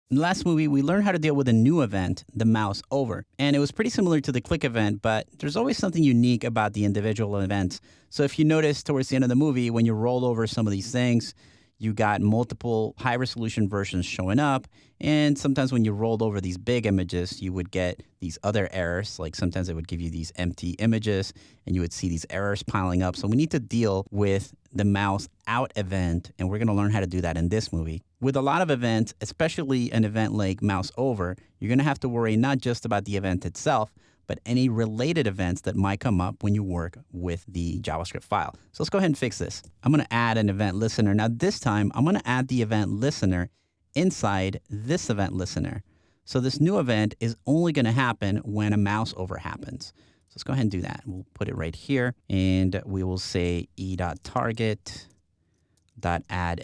In the last movie, we learned how to deal with a new event, the mouse over. And it was pretty similar to the click event, but there's always something unique about the individual events. So if you notice towards the end of the movie, when you roll over some of these things, you got multiple high resolution versions showing up. And sometimes when you rolled over these big images, you would get these other errors. Like sometimes it would give you these empty images and you would see these errors piling up. So we need to deal with the mouse out event. And we're going to learn how to do that in this movie. With a lot of events, especially an event like mouse over, you're going to have to worry not just about the event itself, but any related events that might come up when you work with the JavaScript file. So let's go ahead and fix this. I'm going to add an event listener. Now this time, I'm going to add the event listener inside this event listener. So this new event is only going to happen when a mouse over happens. So let's go ahead and do that. We'll put it right here, and we will say e.target.add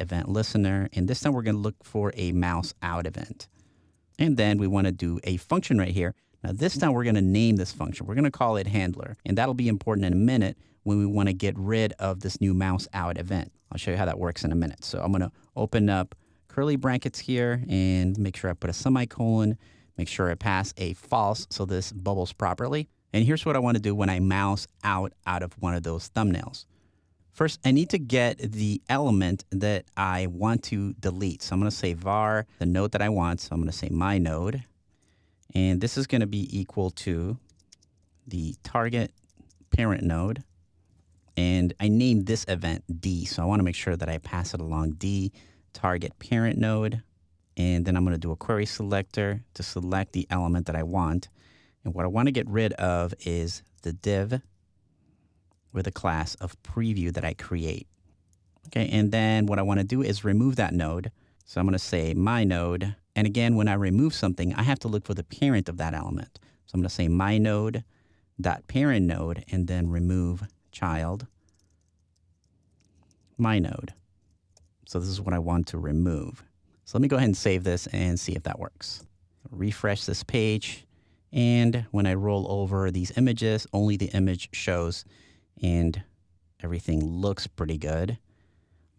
event listener. And this time we're going to look for a mouse out event. And then we want to do a function right here. Now this time we're going to name this function. We're going to call it handler. And that'll be important in a minute when we want to get rid of this new mouse out event. I'll show you how that works in a minute. So I'm going to open up curly brackets here and make sure I put a semicolon, make sure I pass a false so this bubbles properly. And here's what I want to do when I mouse out of one of those thumbnails. First, I need to get the element that I want to delete. So I'm going to say var, the node that I want. So I'm going to say my node. And this is going to be equal to the target parent node. And I named this event D. So I want to make sure that I pass it along D, target parent node. And then I'm going to do a query selector to select the element that I want. And what I want to get rid of is the div with a class of preview that I create. Okay, and then what I want to do is remove that node. So I'm going to say my node. And again, when I remove something, I have to look for the parent of that element. So I'm going to say my node dot parent node and then remove child my node. So this is what I want to remove. So let me go ahead and save this and see if that works. Refresh this page. And when I roll over these images, only the image shows and everything looks pretty good.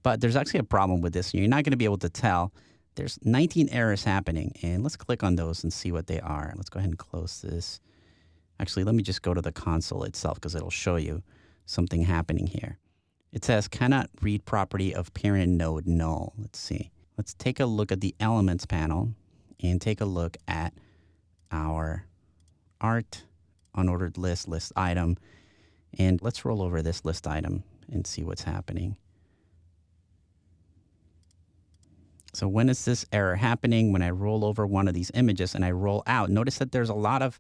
But there's actually a problem with this. You're not going to be able to tell. There's 19 errors happening, and let's click on those and see what they are. Let's go ahead and close this. Actually, let me just go to the console itself because it'll show you something happening here. It says cannot read property of parent node null. Let's see. Let's take a look at the elements panel and take a look at our art, unordered list, list item. And let's roll over this list item and see what's happening. So when is this error happening? When I roll over one of these images and I roll out, notice that there's a lot of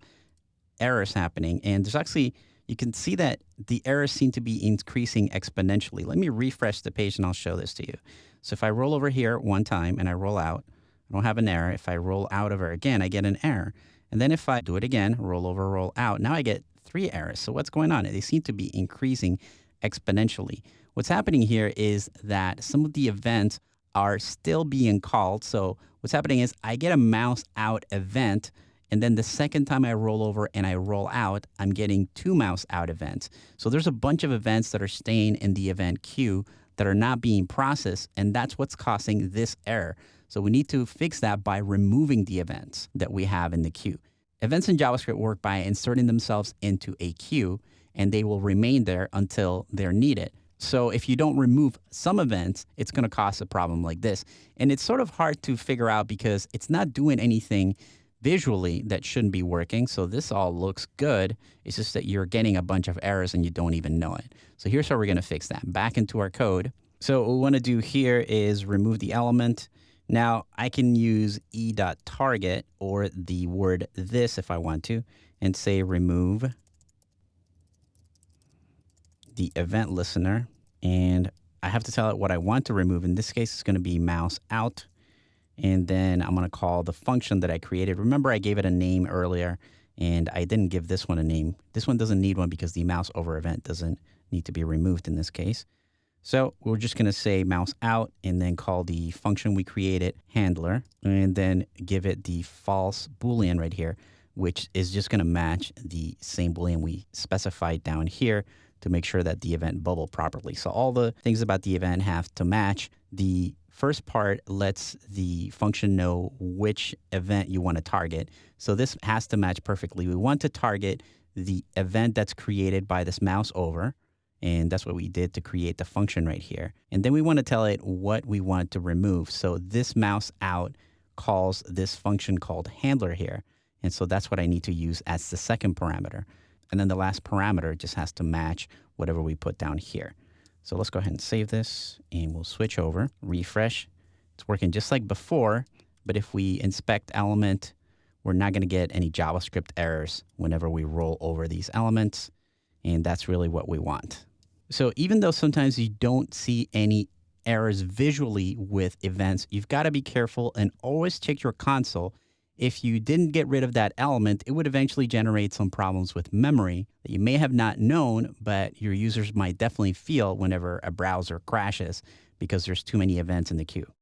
errors happening. And there's actually, you can see that the errors seem to be increasing exponentially. Let me refresh the page and I'll show this to you. So if I roll over here one time and I roll out, I don't have an error. If I roll out of it again, I get an error. And then if I do it again, roll over, roll out, now I get 3 errors. So what's going on? They seem to be increasing exponentially. What's happening here is that some of the events are still being called. So what's happening is I get a mouse out event, and then the second time I roll over and I roll out, I'm getting 2 mouse out events. So there's a bunch of events that are staying in the event queue that are not being processed, and that's what's causing this error. So we need to fix that by removing the events that we have in the queue. Events in JavaScript work by inserting themselves into a queue, and they will remain there until they're needed. So if you don't remove some events, it's going to cause a problem like this. And it's sort of hard to figure out because it's not doing anything visually that shouldn't be working. So this all looks good. It's just that you're getting a bunch of errors and you don't even know it. So here's how we're going to fix that. Back into our code. So what we want to do here is remove the element. Now I can use e.target or the word this if I want to and say remove the event listener, and I have to tell it what I want to remove. In this case, it's going to be mouse out, and then I'm going to call the function that I created. Remember, I gave it a name earlier, and I didn't give this one a name. This one doesn't need one because the mouse over event doesn't need to be removed in this case. So we're just going to say mouse out and then call the function we created handler, and then give it the false Boolean right here, which is just going to match the same Boolean we specified down here to make sure that the event bubbled properly. So all the things about the event have to match. The first part lets the function know which event you want to target. So this has to match perfectly. We want to target the event that's created by this mouse over. And that's what we did to create the function right here. And then we want to tell it what we want to remove. So this mouse out calls this function called handler here. And so that's what I need to use as the second parameter. And then the last parameter just has to match whatever we put down here. So let's go ahead and save this, and we'll switch over, refresh. It's working just like before, but if we inspect element, we're not going to get any JavaScript errors whenever we roll over these elements. And that's really what we want. So even though sometimes you don't see any errors visually with events, you've got to be careful and always check your console. If you didn't get rid of that element, it would eventually generate some problems with memory that you may have not known, but your users might definitely feel whenever a browser crashes because there's too many events in the queue.